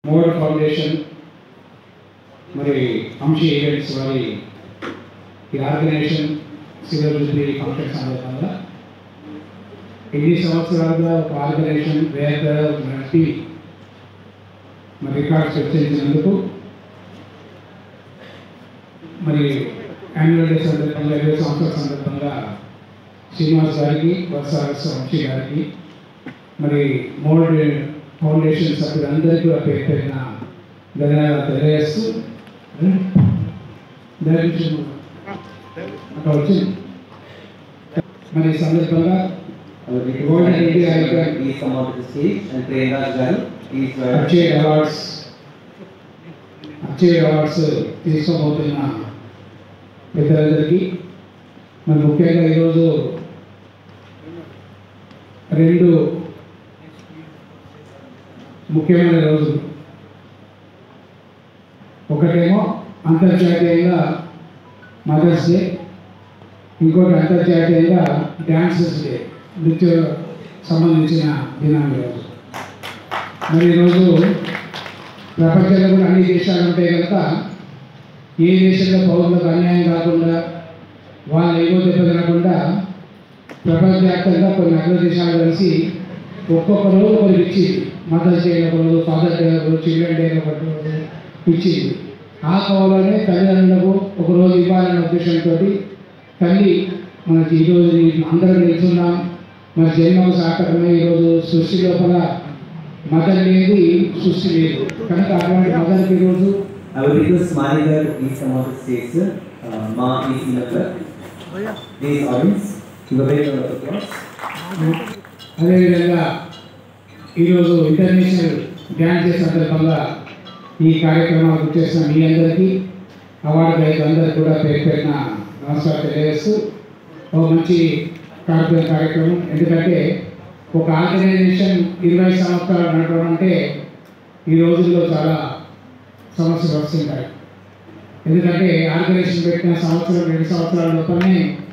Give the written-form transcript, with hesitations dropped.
More foundation మరి అంశీ events వారి ఈ ఆర్గనైజేషన్ సిల్వర్ జూబ్లీ ఫంక్షన్ సందర్భంగా ఎన్ని సంవత్సరాలుగా ఒక ఆర్గనైజేషన్ వేద నటి మరి రికార్డ్స్ చర్చించినందుకు మరి యాన్యువల్ డే సందర్భంగా 20 సంవత్సరాల సందర్భంగా శ్రీనివాస్ గారికి వర్షారస్ వంశీ గారికి మరి మోల్డ్ ఫౌండేషన్ సభ్యులందరికీ కూడా పేరు పెట్టిన ధన్యవాదాలు తెలియజేస్తూ అక్కడ వచ్చింది మరి ఈ సందర్భంగా అవార్డ్స్ తీసుకోబోతున్న పెద్దలందరికీ మరి ముఖ్యంగా ఈరోజు 2 ముఖ్యమైన రోజులు. ఒకటేమో అంతర్జాతీయంగా మదర్స్ డే, ఇంకోటి అంతర్జాతీయంగా డ్యాన్సర్స్ డే, నృత్య సంబంధించిన దినాన్ని రోజు. మరి ఈరోజు ప్రపంచంలో కూడా అన్ని దేశాలు ఉంటాయి కనుక ఏ దేశంలో పౌరులకు అన్యాయం కాకుండా వాళ్ళ ఏవో దెబ్బతినకుండా ప్రపంచవ్యాప్తంగా కొన్ని అగ్రదేశాలు కలిసి ఒక్కొక్క రోజు ఒకరికి ఇచ్చింది. మదర్స్ డే ఒక రోజు, ఫాదర్ డే ఒక రోజు, చిల్డ్రన్ డే ఒక రోజు ఇచ్చింది. ఆ కోవలోనే తల్లిదండ్రులకు ఒక రోజు ఇవ్వాలనే ఉద్దేశంతో తల్లి మనకి ఈరోజు అందరం తెలుసున్నాం. మన జన్మకు సార్థకమే. ఈరోజు సృష్టి లోపల మదర్ లేదు, సృష్టి లేదు కనుక అటువంటి మదర్కి ఈరోజు అదేవిధంగా ఈరోజు ఇంటర్నేషనల్ డ్యాన్స్ డే సందర్భంగా ఈ కార్యక్రమాలకు చేసిన మీ అందరికీ అవార్డు రైతులందరికీ కూడా పేరు పెట్టిన నమస్కారం తెలియజేస్తూ ఒక మంచి కార్యక్రమం. ఎందుకంటే ఒక ఆర్గనైజేషన్ 20 సంవత్సరాలు నడవడం అంటే ఈ రోజుల్లో చాలా సమస్యలు వస్తుంటాయి. ఎందుకంటే ఆర్గనైజేషన్ పెట్టిన 1-2 సంవత్సరాల లోపలనే